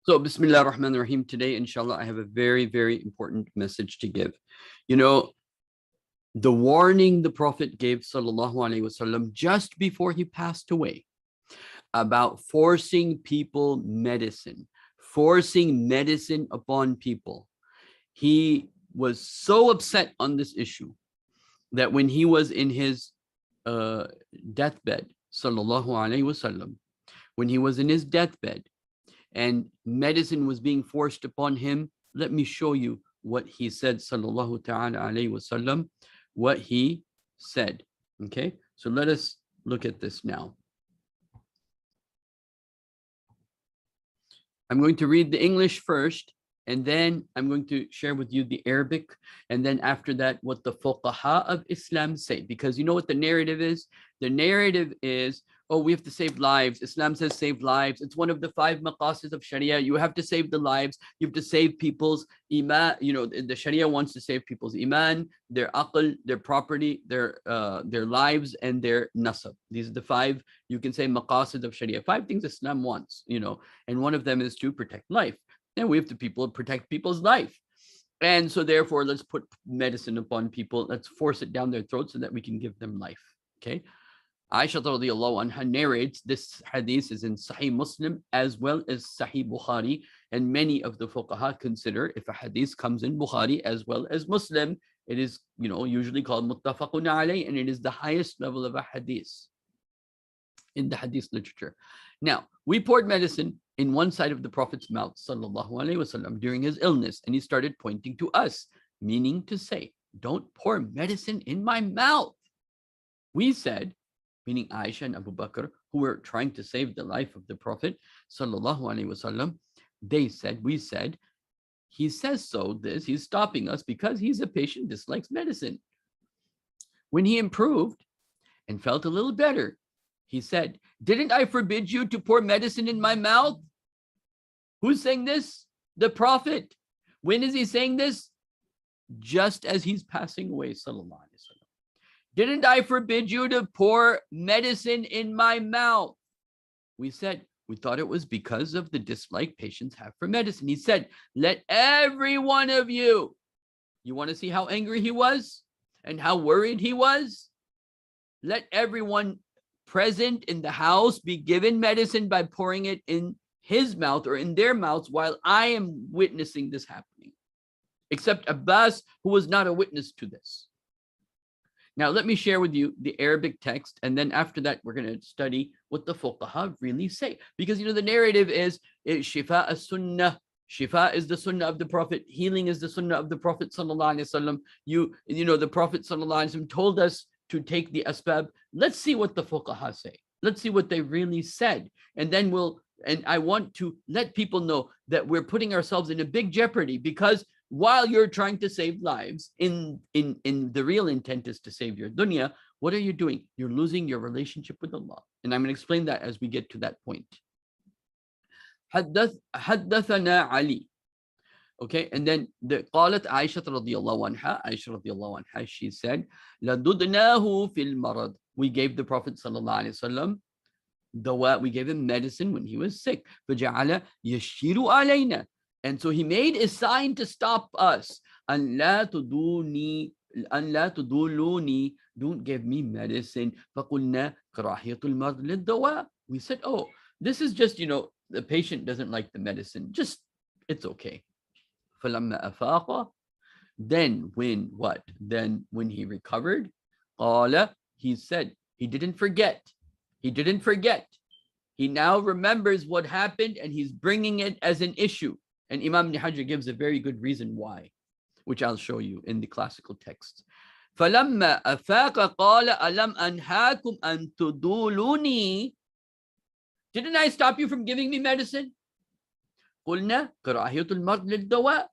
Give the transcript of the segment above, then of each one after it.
So, Bismillah ar-Rahman ar-Rahim. Today, inshallah, I have a very, very important message to give. You know, the warning the Prophet gave, sallallahu alaihi wasallam, just before he passed away, about forcing people forcing medicine upon people. He was so upset on this issue that when he was in his deathbed, sallallahu alaihi wasallam, when he was in his deathbed, and medicine was being forced upon him, let me show you what he said, sallallahu ta'ala alayhi wasallam, what he said. Okay, so let us look at this now. I'm going to read the English first, and then I'm going to share with you the Arabic, and then after that, what the fuqaha of Islam say. Because you know what the narrative is? The narrative is, oh, we have to save lives. Islam says save lives. It's one of the 5 maqasid of Sharia. You have to save the lives. You have to save people's iman. You know, the Sharia wants to save people's iman, their aql, their property, their lives, and their nasab. These are the 5, you can say, maqasid of Sharia. 5 things Islam wants, you know, and one of them is to protect life. And we have to protect people's life. And so therefore, let's put medicine upon people. Let's force it down their throats so that we can give them life. Okay. Aisha radiallahu anha narrates, this hadith is in Sahih Muslim as well as Sahih Bukhari, and many of the fuqaha consider if a hadith comes in Bukhari as well as Muslim, it is, you know, usually called muttafaqun alayh, and it is the highest level of a hadith in the hadith literature. Now, we poured medicine in one side of the Prophet's mouth, sallallahu alaihi wasallam, during his illness, and he started pointing to us, meaning to say, don't pour medicine in my mouth. We said, meaning Aisha and Abu Bakr, who were trying to save the life of the Prophet, sallallahu alaihi wasallam, they said, we said, he says so, he's stopping us because he's a patient, dislikes medicine. When he improved and felt a little better, he said, didn't I forbid you to pour medicine in my mouth? Who's saying this? The Prophet. When is he saying this? Just as he's passing away, sallallahu alaihi wasallam. Didn't I forbid you to pour medicine in my mouth? We said, we thought it was because of the dislike patients have for medicine. He said, let every one of you want to see how angry he was and how worried he was? Let everyone present in the house be given medicine by pouring it in his mouth or in their mouths while I am witnessing this happening, except Abbas, who was not a witness to this. Now, let me share with you the Arabic text, and then after that, we're going to study what the fuqaha really say. Because, you know, the narrative is shifa as-sunnah. Shifa is the sunnah of the Prophet. Healing is the sunnah of the Prophet, sallallahu alaihi wasallam. You know, the Prophet, sallallahu alaihi wasallam, told us to take the asbab. Let's see what the fuqaha say. Let's see what they really said. And then I want to let people know that we're putting ourselves in a big jeopardy, because while you're trying to save lives, in the real intent is to save your dunya, what are you doing? You're losing your relationship with Allah. And I'm going to explain that as we get to that point. Haddathana Ali. Okay, and then قالت Aisha radiallahu anha, she said, لَدُدْنَاهُ فِي الْمَرَضِ. We gave the Prophet sallallahu alaihi wasallam dawa, we gave him medicine when he was sick. فَجَعَلَ يَشِّرُ عَلَيْنَا. And so he made a sign to stop us. أَنْ لَا تُدُولُونِي, don't give me medicine. فَقُلْنَا كَرَاهِيَةُ الْمَرْضِ لِلدَّوَاءِ. We said, oh, this is just, you know, the patient doesn't like the medicine. Just, it's okay. فَلَمَّا أَفَاقَ. Then when he recovered, قَالَ, he said, he didn't forget. He now remembers what happened, and he's bringing it as an issue. And Imam Ibn Hajar gives a very good reason why, which I'll show you in the classical text. فَلَمَّا أَفَاقَ قَالَ أَلَمْ أَنْهَاكُمْ أَن تُدُولُونِي. Didn't I stop you from giving me medicine? قُلْنَا كَرَاهِيَةُ الْمَرْضِ لِلدَّوَاءِ.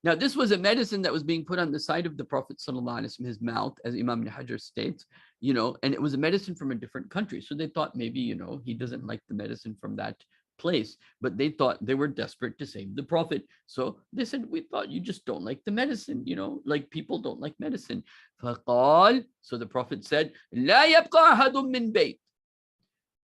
Now, this was a medicine that was being put on the side of the Prophet sallallahu alaihi wasallam, his mouth, as Imam Ibn Hajar states, you know, and it was a medicine from a different country. So they thought maybe, you know, he doesn't like the medicine from that place, but they thought they were desperate to save the Prophet. So they said, we thought you just don't like the medicine, you know, like people don't like medicine. فَقَالْ. So the Prophet said, لَا يَبْقَى أَحَدٌ مِّن بَيْتٍ.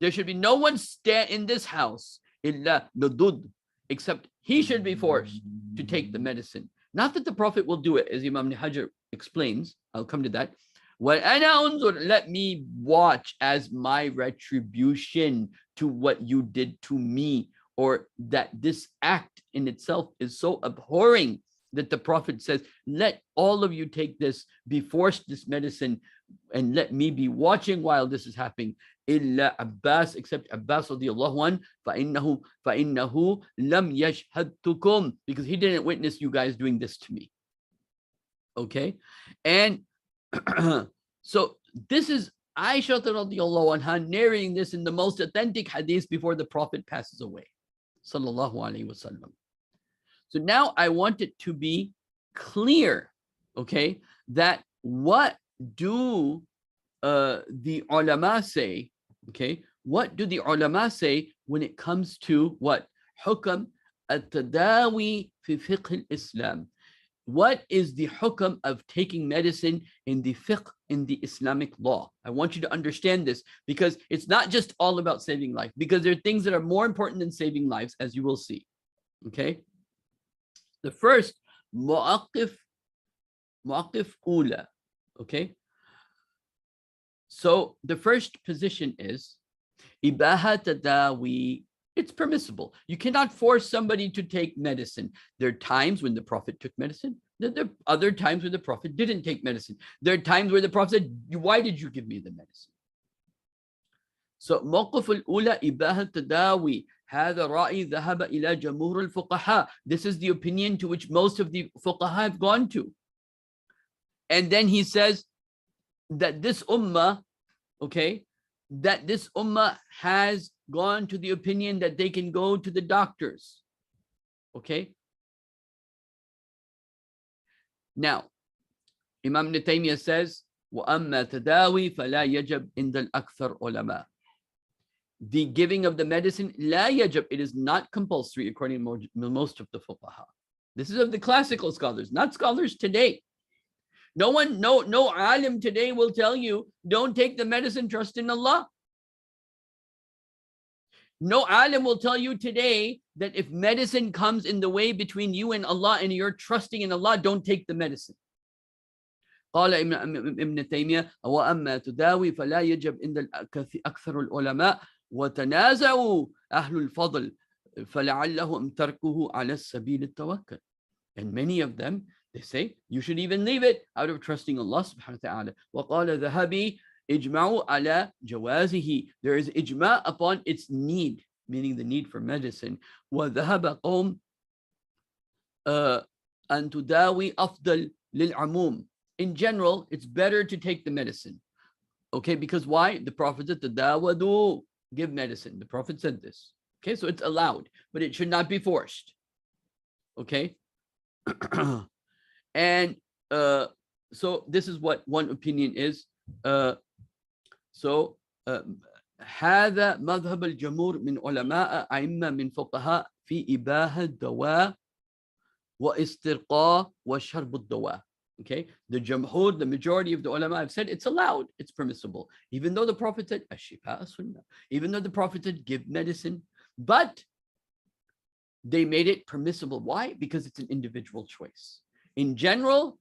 There should be no one in this house إِلَّا نُدُدْ except he should be forced to take the medicine. Not that the Prophet will do it, as Imam Hajar explains. I'll come to that. Let me watch as my retribution to what you did to me, or that this act in itself is so abhorring that the Prophet says, let all of you take this, be forced this medicine, and let me be watching while this is happening. Illa Abbas, except Abbas radiallahu anhu, فَإِنَّهُ لَمْ يَشْهَدْتُكُمْ, because he didn't witness you guys doing this to me. Okay? And so this is Aisha radiallahu anha narrating this in the most authentic hadith before the Prophet passes away. Sallallahu alaihi wasallam. So now I want it to be clear, okay, that what do the ulama say, okay, what do the ulama say when it comes to what? Hukam at-tadawi fi fiqh al-Islam. What is the hukam of taking medicine in the fiqh, in the Islamic law? I want you to understand this, because it's not just all about saving life, because there are things that are more important than saving lives, as you will see, okay? The first, mu'aqif ula, okay? So the first position is ibaha tadawi. It's permissible. You cannot force somebody to take medicine. There are times when the Prophet took medicine. There are other times when the Prophet didn't take medicine. There are times where the Prophet said, why did you give me the medicine? So موقف الأولى إباحة التداوي هذا رأي ذهب إلى جمهور الفقهاء. This is the opinion to which most of the fuqaha have gone to. And then he says that this ummah, okay, that this ummah has gone to the opinion that they can go to the doctors. Okay. Now, Imam Ibn Taymiyyah says, وَأَمَّا تَدَاوِي فَلَا يَجَبْ إِنْدَ الْأَكْثَرِ عُلَمَاء. The giving of the medicine, la yajab, it is not compulsory according to most of the fuqaha. This is of the classical scholars, not scholars today. No alim today will tell you, don't take the medicine, trust in Allah. No alim will tell you today that if medicine comes in the way between you and Allah and you're trusting in Allah, don't take the medicine. قال ابن تيمية وأما تداوي فلا يجب عند أكثر العلماء وتنازعوا أهل الفضل فلعلهم تركه على السبيل التوكل. And many of them, they say, you should even leave it out of trusting Allah subhanahu wa ta'ala. وقال ذهبي اجمعوا على جوازه. There is ijma upon its need, meaning the need for medicine. وذهب قوم أن تداوي أفضل للعموم. In general, it's better to take the medicine. Okay, because why? The Prophet said, tadawadu, give medicine. The Prophet said this. Okay, so it's allowed, but it should not be forced. Okay. And so this is what one opinion is. هذا مذهب الجمهور من علماء أئمة من فقهاء في إباحة الدواء واسترقاء وشرب الدواء. Okay, the jamhur, the majority of the ulama have said it's allowed, it's permissible, even though the Prophet said ashifa sunnah, even though the Prophet said give medicine, but they made it permissible. Why? Because it's an individual choice. In general,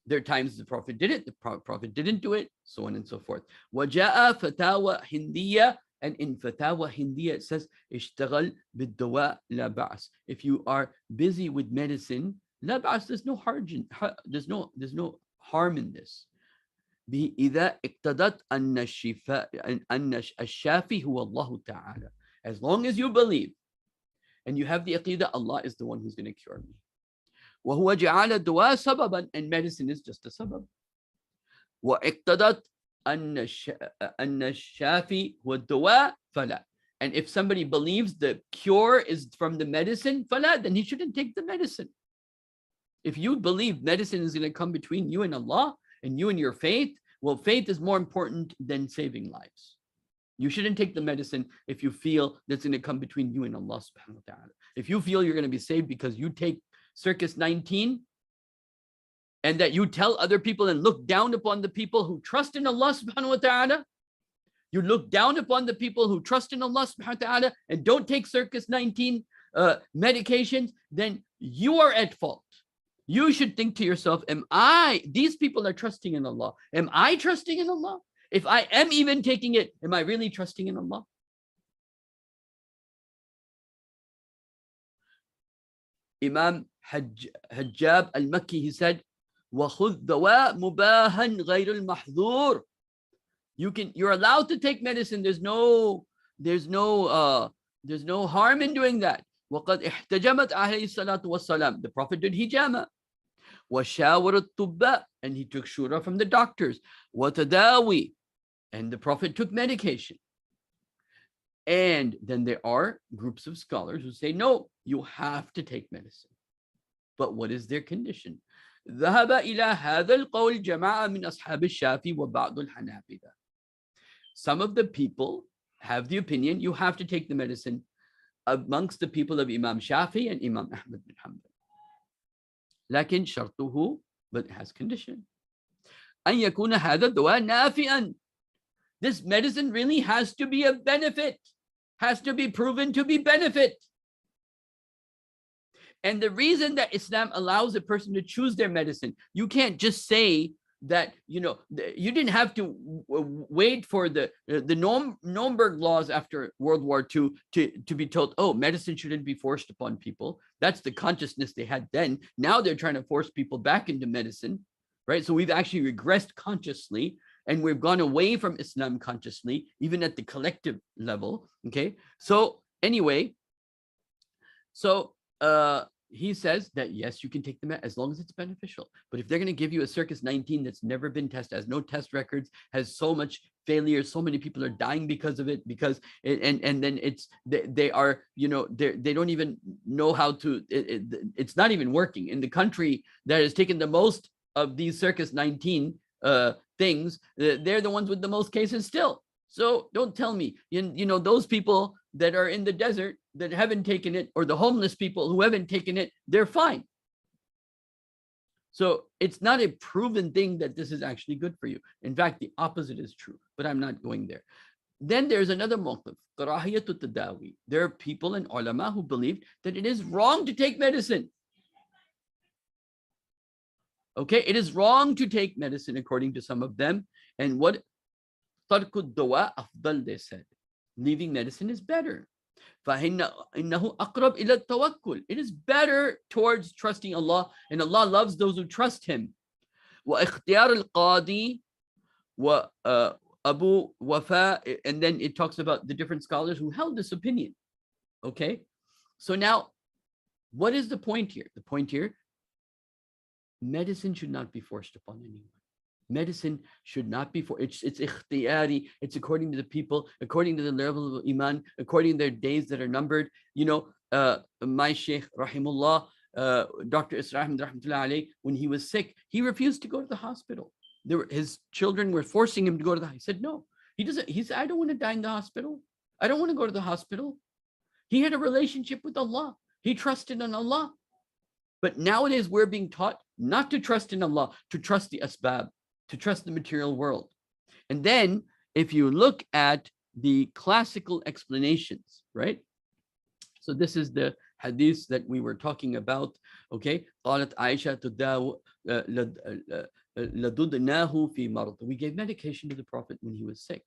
there are times the Prophet did it, the Prophet didn't do it, so on and so forth. Waja'a fatawa hindiya, and in fatawa hindiya it says ishtaghal bid-dawa la ba'as. If you are busy with medicine, لا بأس, there's no harm in this. إذا اقتضت أن الشافي هو الله تعالى. As long as you believe and you have the aqidah, Allah is the one who's going to cure me. وهو جعل الدواء سببا, and medicine is just a sabab. واقتضت أن الشافي هو الدواء فلا. And if somebody believes the cure is from the medicine, فلا, then he shouldn't take the medicine. If you believe medicine is going to come between you and Allah and you and your faith, well, faith is more important than saving lives. You shouldn't take the medicine if you feel that's going to come between you and Allah subhanahu wa ta'ala. If you feel you're going to be saved because you take Circus 19 and that you tell other people and look down upon the people who trust in Allah subhanahu wa ta'ala, you look down upon the people who trust in Allah subhanahu wa ta'ala and don't take Circus 19, medications, then you are at fault. You should think to yourself, these people are trusting in Allah. Am I trusting in Allah? If I am even taking it, am I really trusting in Allah? Imam Hajjab al-Makki, he said, وَخُذْ دَوَاء مُبَاهًا غَيْرُ الْمَحْذُورِ. You're allowed to take medicine. There's no harm in doing that. وَقَدْ احْتَجَمَتْ عَلَيْهِ الصَّلَاةُ وَالسَّلَامُ. The Prophet did hijama. وَشَاوَرَ الطُّبَّاء. And he took shura from the doctors. وَتَدَاوِي. And the Prophet took medication. And then there are groups of scholars who say, no, you have to take medicine. But what is their condition? ذهب إلى هذا القول جماعة من أصحاب الشافعي وبعض الحنابلة. Some of the people have the opinion you have to take the medicine amongst the people of Imam Shafi and Imam Ahmad bin Hanbal. لكن شرطه, but it has condition. أن يكون هذا الدواء نافعا. This medicine really has to be a benefit, has to be proven to be benefit. And the reason that Islam allows a person to choose their medicine, you can't just say that, you didn't have to wait for the Nuremberg laws after World War II to be told, oh, medicine shouldn't be forced upon people. That's the consciousness they had then. Now they're trying to force people back into medicine, right? So we've actually regressed consciously, and we've gone away from Islam consciously, even at the collective level, okay? So anyway, he says that, yes, you can take them as long as it's beneficial. But if they're going to give you a Circus 19 that's never been tested, has no test records, has so much failure, so many people are dying because of it, and then they don't even know how to, it's not even working. In the country that has taken the most of these Circus 19 things, they're the ones with the most cases still. So don't tell me, those people that are in the desert that haven't taken it, or the homeless people who haven't taken it, they're fine. So it's not a proven thing that this is actually good for you. In fact, the opposite is true, but I'm not going there. Then there's another mawqif, karahiyatut tadawi. There are people and ulama who believe that it is wrong to take medicine. Okay, it is wrong to take medicine according to some of them. And what tarkud dawa afdal, they said. Leaving medicine is better. فَإِنَّهُ أَقْرَبْ إِلَى التَّوَكُّلِ. It is better towards trusting Allah, and Allah loves those who trust Him. وَإِخْتِيَارِ الْقَاضِي وَأَبُو وَفَاء. And then it talks about the different scholars who held this opinion. Okay, so now, what is the point here? The point here, medicine should not be forced upon anyone. Medicine should not be it's ikhtiyari. It's according to the people, according to the level of iman, according to their days that are numbered. My Shaykh rahimullah, Dr. Isra Ahmed rahmatullah alayh, when he was sick, he refused to go to the hospital. His children were forcing him to go to the hospital. He said no. He said, I don't want to die in the hospital. I don't want to go to the hospital. He had a relationship with Allah. He trusted in Allah. But nowadays we're being taught not to trust in Allah, to trust the asbab, to trust the material world. And then if you look at the classical explanations, right? So this is the hadith that we were talking about, okay? قالت عائشة لددناه في مرض. We gave medication to the Prophet when he was sick.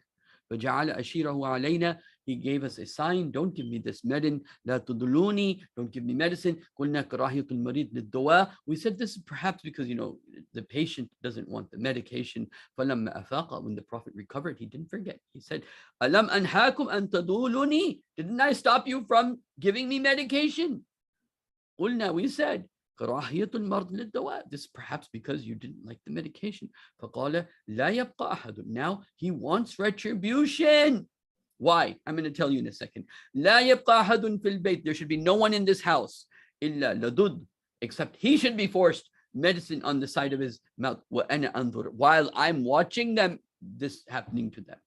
فجعل أشيره علينا. He gave us a sign, don't give me this medicine. لا تدلوني, don't give me medicine. قلنا كراهية المريض للدواء. We said this is perhaps because, the patient doesn't want the medication. فلما أفاق, when the Prophet recovered, he didn't forget. He said, ألم أنهاكم أن تدولوني? Didn't I stop you from giving me medication? قلنا, we said, كراهية المرض للدواء. This is perhaps because you didn't like the medication. فقال لا يبقى أحد. Now he wants retribution. Why? I'm going to tell you in a second. لا يبقى أحد في البيت. There should be no one in this house إلا لدود, except he should be forced medicine on the side of his mouth. وأنا أنظر, while I'm watching them, this happening to them.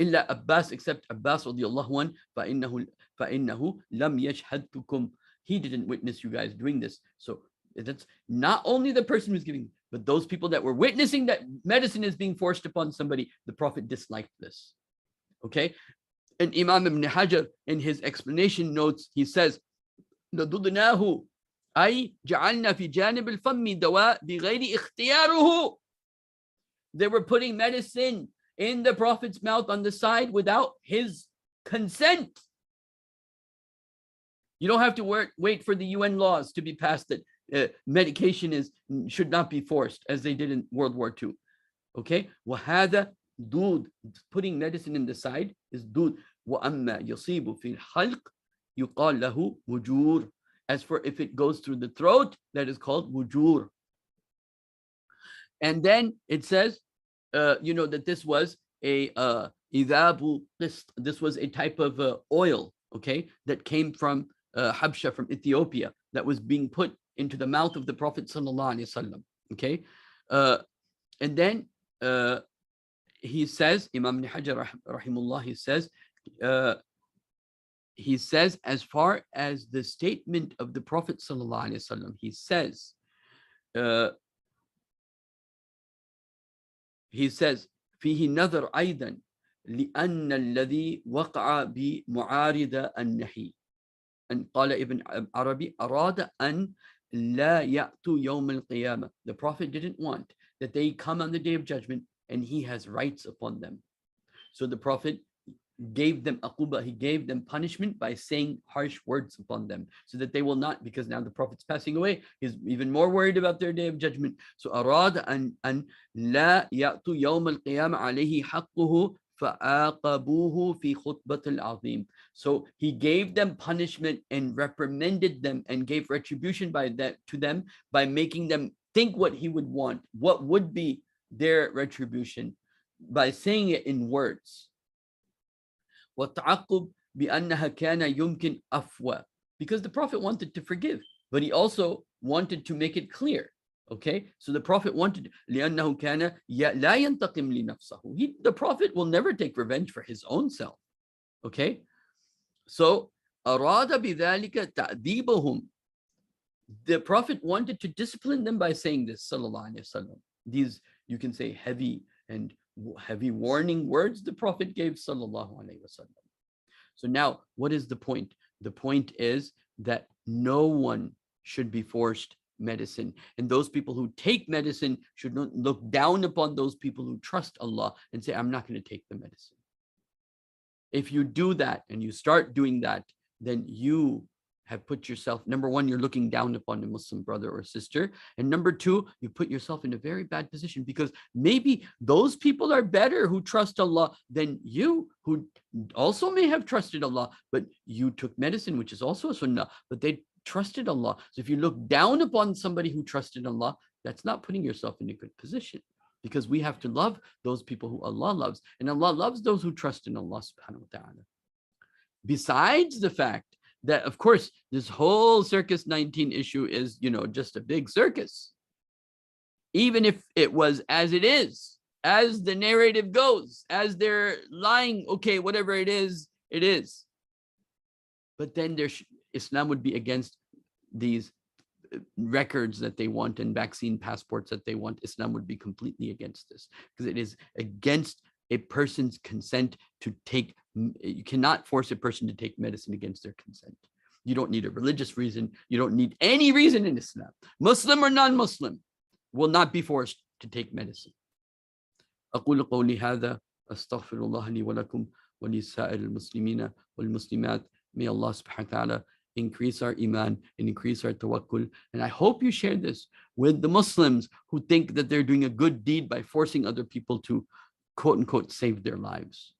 إلا Abbas, except Abbas رضي الله عنه فإنه لم يشهدكم. He didn't witness you guys doing this. So that's not only the person who's giving, but those people that were witnessing that medicine is being forced upon somebody. The Prophet disliked this. Okay. And Imam Ibn Hajar, in his explanation notes, he says, لَدُدْنَاهُ أي جعلنا في جانب الفم دواء بغير اختياره. They were putting medicine in the Prophet's mouth on the side without his consent. You don't have to wait for the UN laws to be passed that medication should not be forced, as they did in World War II. Okay? وهذا دود. Putting medicine in the side is دود. وأما يصيب في الحلق يقال له وجور. As for if it goes through the throat, that is called wujur. And then it says, that this was a idabu qist. This was a type of oil, okay, that came from Habsha, from Ethiopia, that was being put into the mouth of the Prophet sallallahu alaihi wasallam. Okay, and then he says, Imam Ibn Hajar rahimullah, he says, as far as the statement of the Prophet sallallahu alaihi wasallam, he says, فيه نظر أيضا لأن الذي وقع بمعارضة النهي. And قال Ibn Arabi أراد أن لا يأتوا يوم القيامة. The Prophet didn't want that they come on the day of judgment and he has rights upon them. So the Prophet gave them aquba, he gave them punishment by saying harsh words upon them, so that they will not, because now the Prophet's passing away, he's even more worried about their day of judgment. So arad an la ya'tu yawm al-qiyamah alayhi haqquhu fa'aqabuhu fi khutbat al-azim. So he gave them punishment and reprimanded them and gave retribution to them by making them think what he would want, what would be their retribution, by saying it in words. وَالتَّعَقُّبْ بِأَنَّهَا كَانَ يُمْكِنْ أَفْوَى. Because the Prophet wanted to forgive, but he also wanted to make it clear. Okay, so the Prophet wanted, لِأَنَّهُ كَانَ لَا يَنْتَقِمْ لِنَفْسَهُ. The Prophet will never take revenge for his own self. Okay, so أَرَادَ بِذَلِكَ تَعْذِيبَهُم. The Prophet wanted to discipline them by saying this, sallallahu alaihi wasallam. These, you can say, heavy warning words the Prophet gave, sallallahu alaihi wasallam. So now, what is the point? The point is that no one should be forced medicine, and those people who take medicine should not look down upon those people who trust Allah and say, I'm not going to take the medicine. If you do that and you start doing that, then you have put yourself, number one, you're looking down upon a Muslim brother or sister, and number two, you put yourself in a very bad position, because maybe those people are better who trust Allah than you, who also may have trusted Allah, but you took medicine, which is also a sunnah, but they trusted Allah. So if you look down upon somebody who trusted Allah, that's not putting yourself in a good position, because we have to love those people who Allah loves, and Allah loves those who trust in Allah subhanahu wa ta'ala. Besides the fact that, of course, this whole Circus 19 issue is, just a big circus. Even if it was as it is, as the narrative goes, as they're lying, okay, whatever it is, it is. But then Islam would be against these records that they want and vaccine passports that they want. Islam would be completely against this, because it is against a person's consent to take. You cannot force a person to take medicine against their consent. You don't need a religious reason. You don't need any reason in Islam. Muslim or non-Muslim will not be forced to take medicine. أقول قولي هذا أستغفر الله لي ولكم ولسائر المسلمين والمسلمات. May Allah subhanahu wa ta'ala increase our iman and increase our tawakkul. And I hope you share this with the Muslims who think that they're doing a good deed by forcing other people to, quote unquote, save their lives.